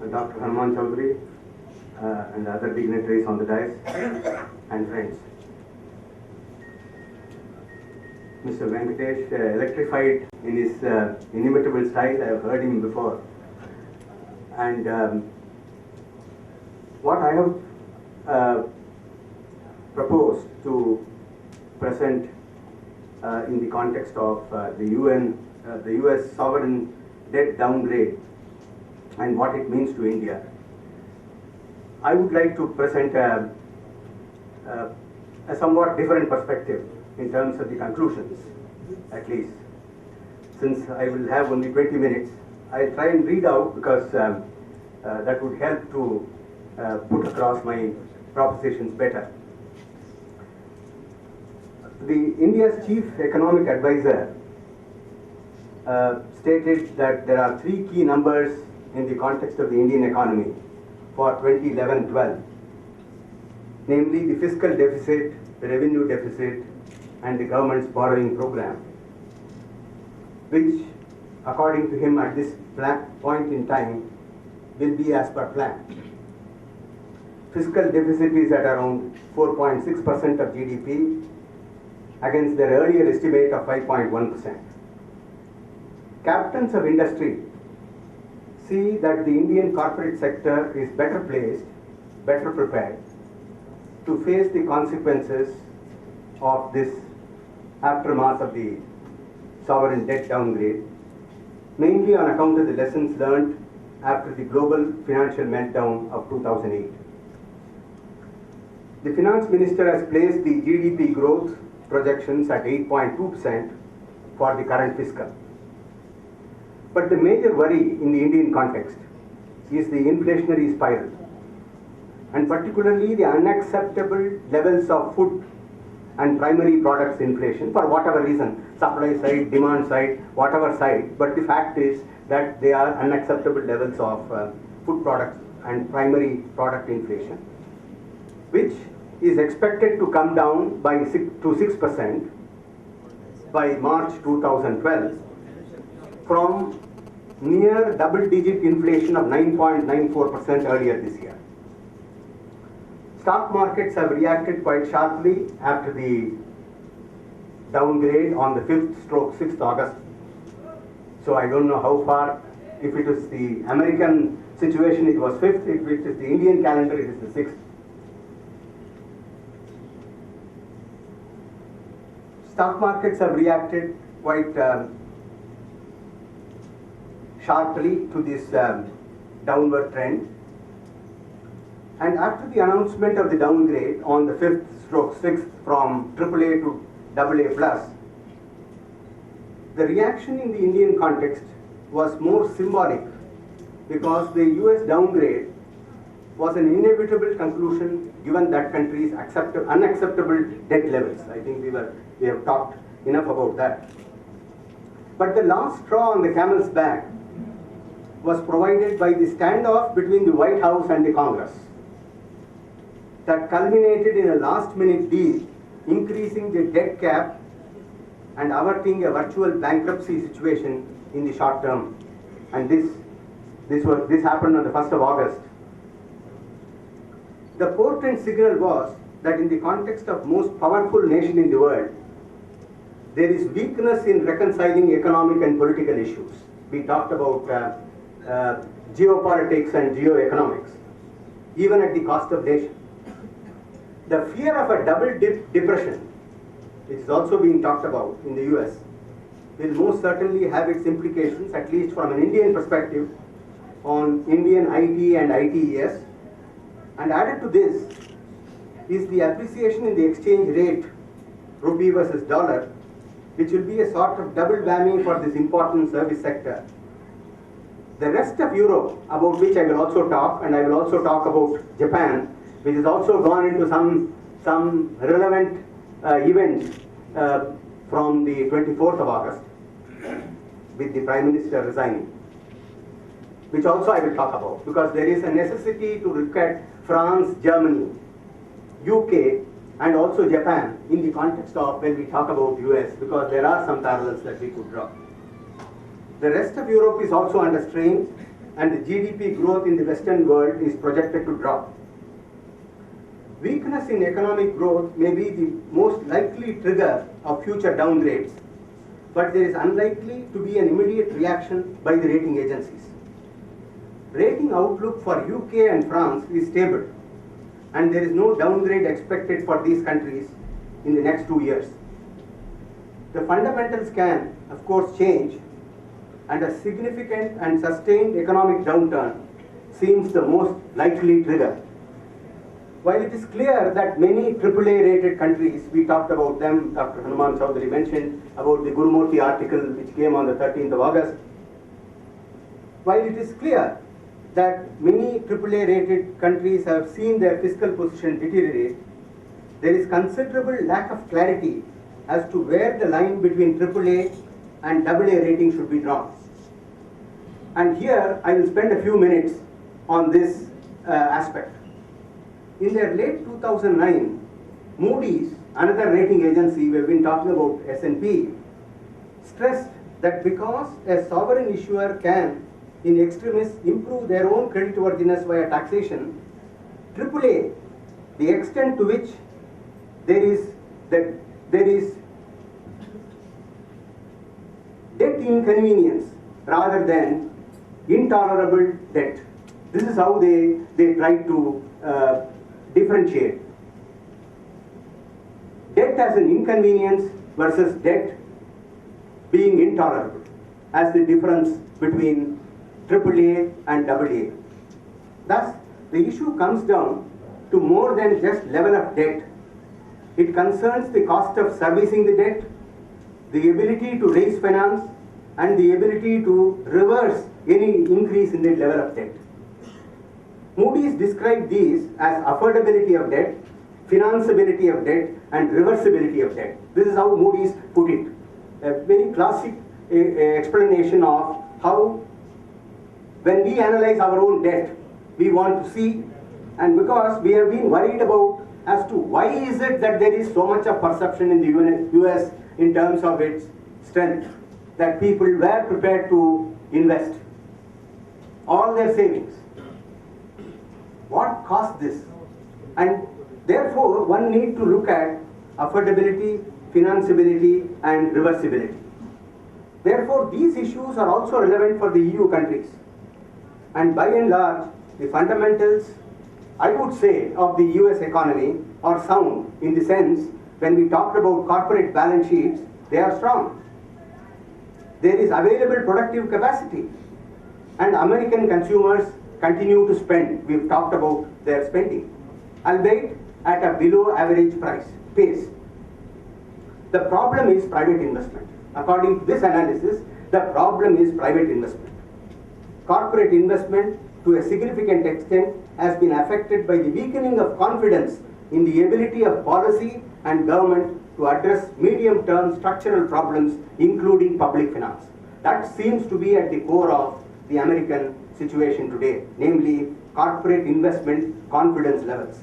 Dr. Hanuman Chaudhary, and other dignitaries on the dais, and friends. Mr. Venkatesh, electrified in his inimitable style. I have heard him before. And what I have proposed to present in the context of the US sovereign debt downgrade and what it means to India, I would like to present a somewhat different perspective in terms of the conclusions, at least. Since I will have only 20 minutes, I'll try and read out because that would help to put across my propositions better. The India's chief economic advisor stated that there are three key numbers in the context of the Indian economy for 2011-12, namely the fiscal deficit, the revenue deficit, and the government's borrowing program, which, according to him, at this point in time, will be as per plan. Fiscal deficit is at around 4.6% of GDP against their earlier estimate of 5.1%. Captains of industry see that the Indian corporate sector is better placed, better prepared to face the consequences of this aftermath of the sovereign debt downgrade, mainly on account of the lessons learned after the global financial meltdown of 2008. The finance minister has placed the GDP growth projections at 8.2% for the current fiscal. But the major worry in the Indian context is the inflationary spiral, and particularly the unacceptable levels of food and primary products inflation for whatever reason, supply side, demand side, whatever side, but the fact is that they are unacceptable levels of food products and primary product inflation, which is expected to come down by 6% by March 2012 from near double-digit inflation of 9.94% earlier this year. Stock markets have reacted quite sharply after the downgrade on the 5th/6th August. So I don't know how far, if it is the American situation it was 5th, if it is the Indian calendar it is the 6th. Stock markets have reacted quite sharply to this downward trend. And after the announcement of the downgrade on the 5th/6th from AAA to AA+, the reaction in the Indian context was more symbolic because the US downgrade was an inevitable conclusion given that country's unacceptable debt levels. I think we have talked enough about that. But the last straw on the camel's back was provided by the standoff between the White House and the Congress that culminated in a last-minute deal increasing the debt cap and averting a virtual bankruptcy situation in the short term. And this happened on the 1st of August. The portent signal was that in the context of most powerful nation in the world, there is weakness in reconciling economic and political issues. We talked about geopolitics and geoeconomics, even at the cost of nation. The fear of a double depression, which is also being talked about in the US, will most certainly have its implications, at least from an Indian perspective, on Indian IT and ITES. And added to this is the appreciation in the exchange rate, rupee versus dollar, which will be a sort of double whammy for this important service sector. The rest of Europe, about which I will also talk, and I will also talk about Japan, which has also gone into some relevant events from the 24th of August, with the Prime Minister resigning, which also I will talk about, because there is a necessity to look at France, Germany, UK, and also Japan in the context of when we talk about US, because there are some parallels that we could draw. The rest of Europe is also under strain and the GDP growth in the Western world is projected to drop. Weakness in economic growth may be the most likely trigger of future downgrades, but there is unlikely to be an immediate reaction by the rating agencies. Rating outlook for UK and France is stable, and there is no downgrade expected for these countries in the next 2 years. The fundamentals can, of course, change, and a significant and sustained economic downturn seems the most likely trigger. While it is clear that many AAA rated countries, we talked about them, Dr. Hanuman Chaudhary mentioned about the Gurumurthy article which came on the 13th of August. While it is clear that many AAA rated countries have seen their fiscal position deteriorate, there is considerable lack of clarity as to where the line between AAA and AA rating should be drawn. And here I will spend a few minutes on this aspect. In their late 2009, Moody's, another rating agency, we have been talking about S&P, stressed that because a sovereign issuer can, in extremis, improve their own creditworthiness via taxation, AAA, the extent to which there is debt inconvenience rather than intolerable debt. This is how they try to differentiate. Debt as an inconvenience versus debt being intolerable as the difference between AAA and AA. Thus, the issue comes down to more than just level of debt. It concerns the cost of servicing the debt, the ability to raise finance, and the ability to reverse any increase in the level of debt. Moody's described these as affordability of debt, financeability of debt, and reversibility of debt. This is how Moody's put it. A very classic explanation of how, when we analyze our own debt, we want to see, and because we have been worried about as to why is it that there is so much of perception in the US in terms of its strength, that people were prepared to invest all their savings. What caused this? And therefore, one need to look at affordability, financeability, and reversibility. Therefore, these issues are also relevant for the EU countries. And by and large, the fundamentals, I would say, of the US economy are sound in the sense, when we talked about corporate balance sheets, they are strong. There is available productive capacity, and American consumers continue to spend. We've talked about their spending, albeit at a below average pace. The problem is private investment. According to this analysis, the problem is private investment. Corporate investment, to a significant extent, has been affected by the weakening of confidence in the ability of policy and government to address medium-term structural problems, including public finance. That seems to be at the core of the American situation today, namely corporate investment confidence levels.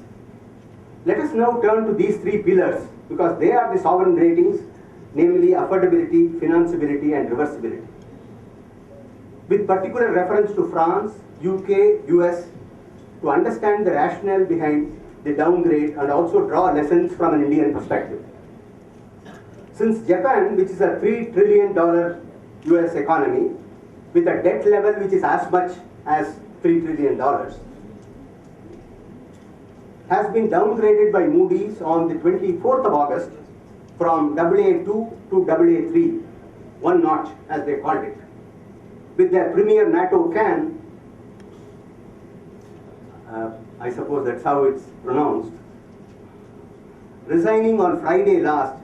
Let us now turn to these three pillars, because they are the sovereign ratings, namely affordability, financeability, and reversibility. With particular reference to France, UK, US, to understand the rationale behind the downgrade and also draw lessons from an Indian perspective. Since Japan, which is a $3 trillion US economy, with a debt level which is as much as $3 trillion, has been downgraded by Moody's on the 24th of August from AA2 to AA3, one notch as they called it, with their premier NATO can, I suppose that's how it's pronounced, resigning on Friday last.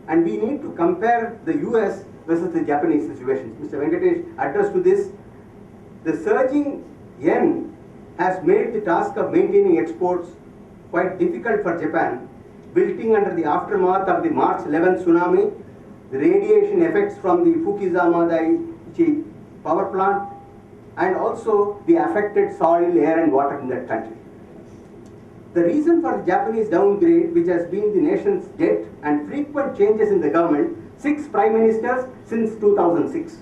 And we need to compare the US versus the Japanese situation. Mr. Venkatesh addressed to this. The surging yen has made the task of maintaining exports quite difficult for Japan, wilting under the aftermath of the March 11 tsunami, the radiation effects from the Fukushima Daiichi power plant, and also the affected soil, air, and water in that country. The reason for the Japanese downgrade, which has been the nation's debt and frequent changes in the government, 6 prime ministers since 2006.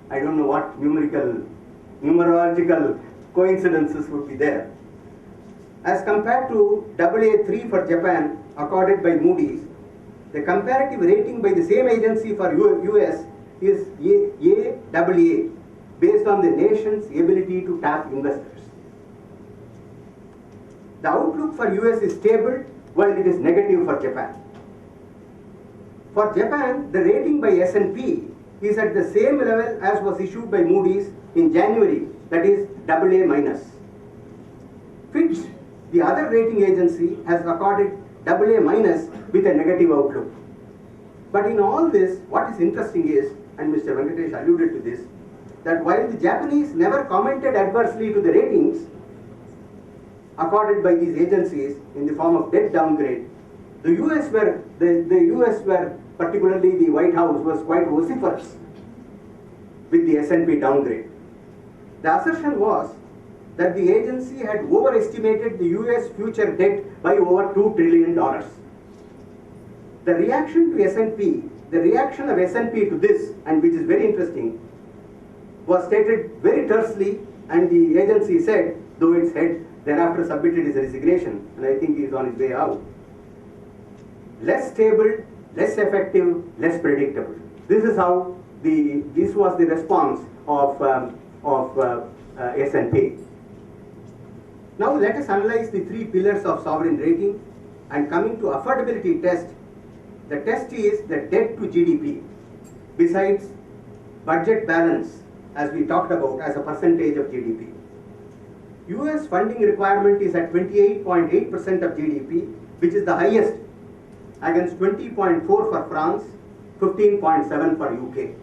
I don't know what numerical numerological coincidences would be there. As compared to AA3 for Japan, accorded by Moody's, the comparative rating by the same agency for US is AAA, based on the nation's ability to tap investors. The outlook for US is stable, while it is negative for Japan. For Japan, the rating by S&P is at the same level as was issued by Moody's in January, that is AA minus. Fitch, the other rating agency, has accorded AA minus with a negative outlook. But in all this, what is interesting is, and Mr. Venkatesh alluded to this, that while the Japanese never commented adversely to the ratings accorded by these agencies in the form of debt downgrade, the US were, particularly the White House, was quite vociferous with the S&P downgrade. The assertion was that the agency had overestimated the US future debt by over $2 trillion. The reaction to S&P, the reaction of S&P to this, and which is very interesting, was stated very tersely, and the agency said, though its head thereafter submitted his resignation, and I think he is on his way out. Less stable, less effective, less predictable. This is how this was the response of S&P. Now let us analyze the three pillars of sovereign rating, and coming to affordability test. The test is the debt to GDP, besides budget balance, as we talked about, as a percentage of GDP. US funding requirement is at 28.8% of GDP, which is the highest, against 20.4 for France, 15.7 for UK.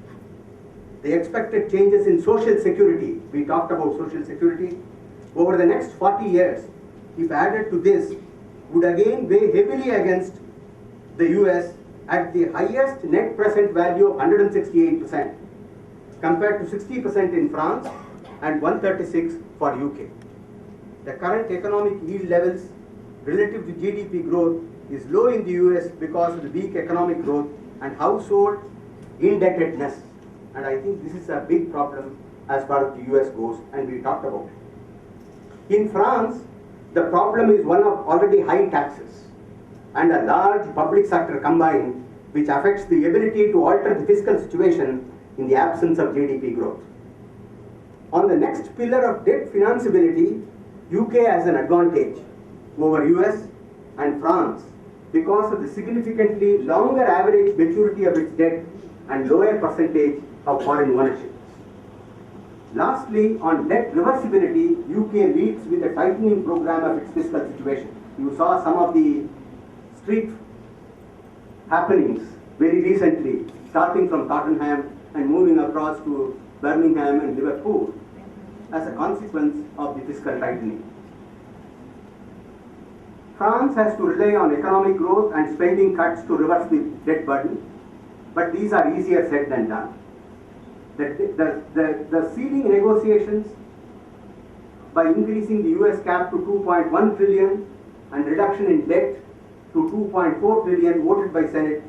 The expected changes in social security, we talked about social security, over the next 40 years, if added to this, would again weigh heavily against the US at the highest net present value of 168%, compared to 60% in France and 136 for UK. The current economic yield levels relative to GDP growth is low in the US because of the weak economic growth and household indebtedness. And I think this is a big problem as far as the US goes, and we talked about it. In France, the problem is one of already high taxes and a large public sector combined, which affects the ability to alter the fiscal situation in the absence of GDP growth. On the next pillar of debt financeability, UK has an advantage over US and France because of the significantly longer average maturity of its debt and lower percentage of foreign ownership. Lastly, on debt reversibility, UK leads with a tightening program of its fiscal situation. You saw some of the street happenings very recently, starting from Tottenham and moving across to Birmingham and Liverpool as a consequence of the fiscal tightening. France has to rely on economic growth and spending cuts to reverse the debt burden, but these are easier said than done. The ceiling negotiations, by increasing the US cap to 2.1 trillion and reduction in debt to 2.4 trillion voted by Senate,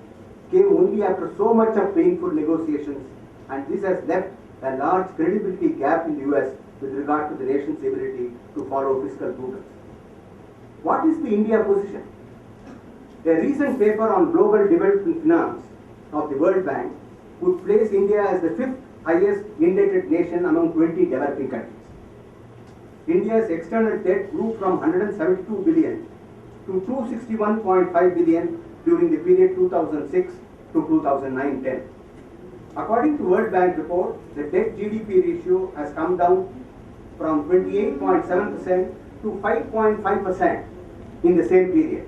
came only after so much of painful negotiations, and this has left a large credibility gap in the US with regard to the nation's ability to follow fiscal prudence. What is the India position? A recent paper on global development finance of the World Bank would place India as the 5th highest indebted nation among 20 developing countries. India's external debt grew from 172 billion to 261.5 billion during the period 2006 to 2009-10. According to World Bank report, the debt GDP ratio has come down from 28.7% to 5.5% in the same period,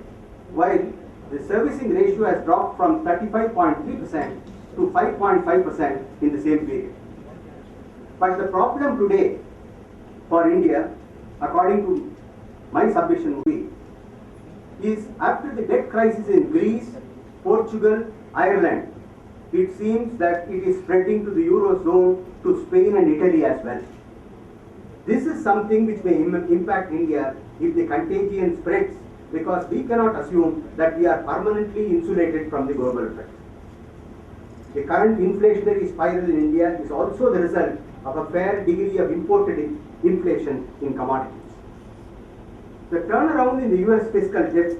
while the servicing ratio has dropped from 35.3% to 5.5% in the same period. But the problem today for India, according to my submission, is after the debt crisis in Greece, Portugal, Ireland, it seems that it is spreading to the Eurozone, to Spain and Italy as well. This is something which may impact India if the contagion spreads, because we cannot assume that we are permanently insulated from the global effect. The current inflationary spiral in India is also the result of a fair degree of imported inflation in commodities. The turnaround in the US fiscal debt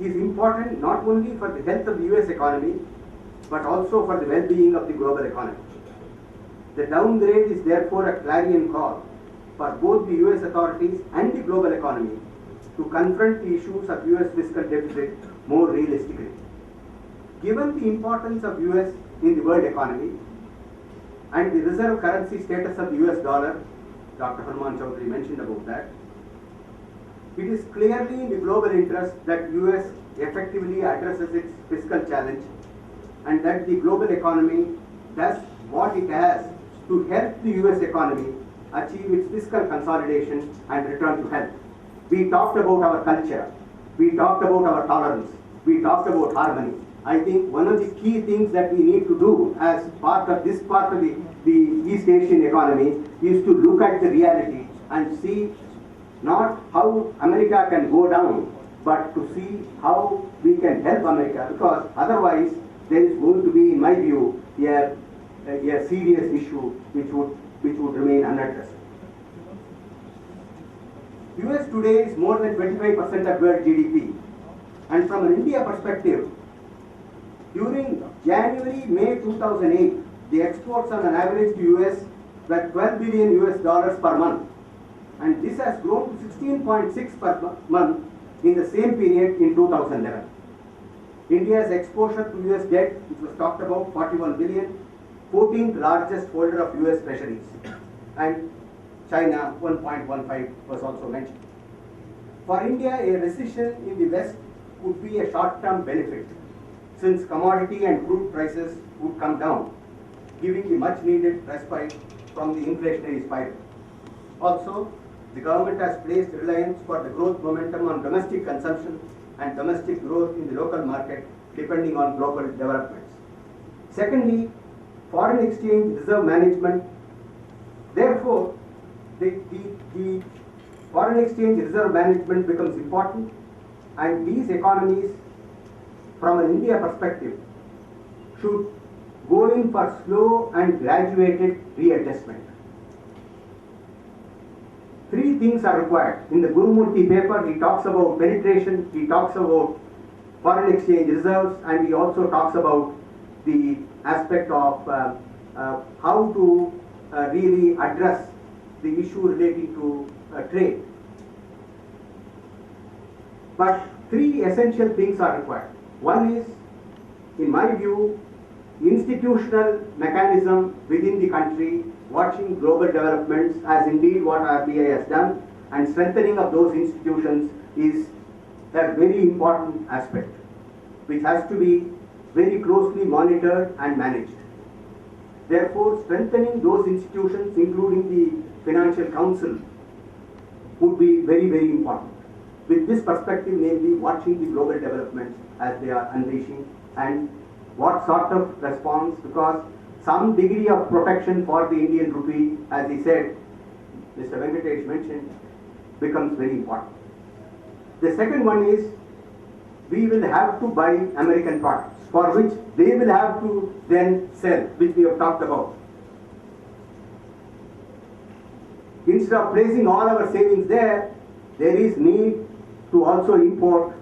is important not only for the health of the US economy, but also for the well-being of the global economy. The downgrade is therefore a clarion call for both the US authorities and the global economy to confront the issues of US fiscal deficit more realistically. Given the importance of US in the world economy and the reserve currency status of the US dollar, Dr. Hanuman Chaudhary mentioned about that, it is clearly in the global interest that US effectively addresses its fiscal challenge and that the global economy does what it has to help the US economy achieve its fiscal consolidation and return to health. We talked about our culture, we talked about our tolerance, we talked about harmony. I think one of the key things that we need to do as part of this part of the East Asian economy is to look at the reality and see not how America can go down, but to see how we can help America, because otherwise there is going to be, in my view, a serious issue which would remain unaddressed. US today is more than 25% of world GDP, and from an India perspective, during January-May 2008, the exports on an average to US were $12 billion per month, and this has grown to 16.6 per month in the same period in 2011. India's exposure to US debt, which was talked about, 41 billion, 14th largest holder of US treasuries, and China 1.15 was also mentioned. For India, a recession in the West would be a short-term benefit, since commodity and crude prices would come down, giving the much-needed respite from the inflationary spiral. Also, the government has placed reliance for the growth momentum on domestic consumption and domestic growth in the local market, depending on global developments. Secondly, foreign exchange reserve management. Therefore, the foreign exchange reserve management becomes important, and these economies, from an India perspective, should go in for slow and graduated readjustment. Three things are required. In the Gurumurthy paper, he talks about penetration, he talks about foreign exchange reserves, and he also talks about the aspect of how to really address the issue relating to trade. But three essential things are required. One is, in my view, institutional mechanism within the country watching global developments, as indeed what RBI has done, and strengthening of those institutions is a very important aspect, which has to be very closely monitored and managed. Therefore, strengthening those institutions, including the Financial Council, would be very, very important. With this perspective, namely watching the global developments as they are unleashing and what sort of response, because some degree of protection for the Indian rupee, as he said, Mr. Venkatesh mentioned, becomes very important. The second one is, we will have to buy American products, for which they will have to then sell, which we have talked about. Instead of placing all our savings there, there is need to also import.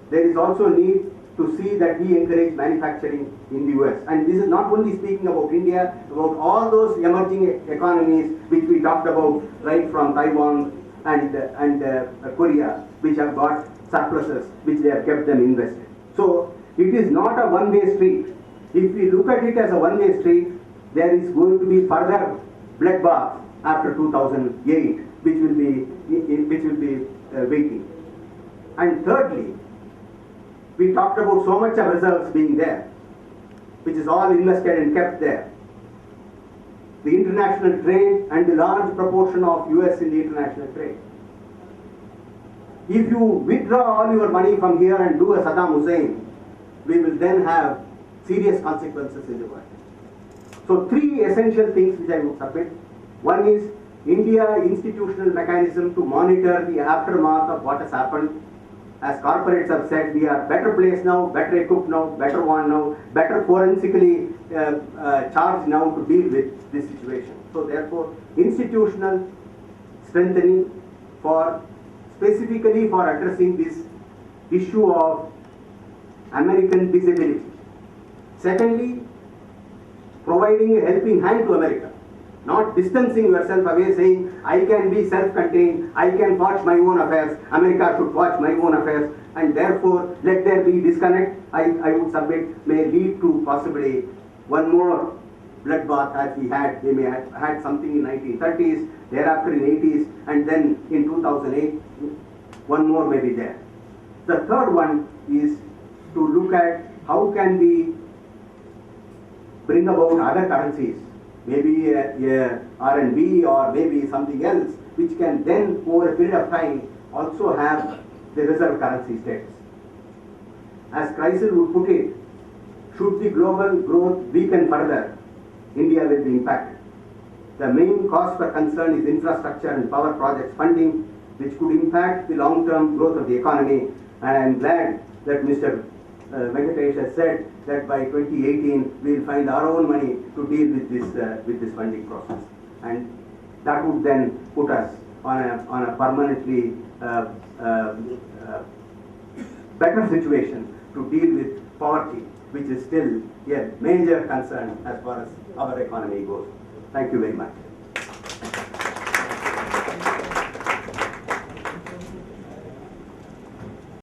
There is also need to see that we encourage manufacturing in the US. And this is not only speaking about India, about all those emerging economies which we talked about, right from Taiwan and Korea, which have got surpluses, which they have kept them invested. So it is not a one-way street. If we look at it as a one-way street, there is going to be further bloodbath after 2008, which will be waiting. And thirdly, we talked about so much of reserves being there, which is all invested and kept there. The international trade and the large proportion of US in the international trade. If you withdraw all your money from here and do a Saddam Hussein, we will then have serious consequences in the world. So three essential things which I would submit. One is India institutional mechanism to monitor the aftermath of what has happened. As corporates have said, we are better placed now, better equipped now, better one now, better forensically charged now to deal with this situation. So therefore, institutional strengthening for specifically for addressing this issue of American disability. Secondly, providing a helping hand to America, not distancing yourself away saying, I can be self-contained, I can watch my own affairs, America should watch my own affairs, and therefore let there be disconnect. I would submit may lead to possibly one more bloodbath as we had. They may have had something in 1930s, thereafter in 80s, and then in 2008, one more may be there. The third one is to look at how can we bring about other currencies, maybe a RMB or maybe something else, which can then over a period of time also have the reserve currency status. As Kreisel would put it, should the global growth weaken further, India will be impacted. The main cause for concern is infrastructure and power projects funding, which could impact the long-term growth of the economy. And I am glad that Mr. Venkatesh has said that by 2018 we will find our own money to deal with this funding process, and that would then put us on a permanently better situation to deal with poverty, which is still a major concern as far as our economy goes. Thank you very much.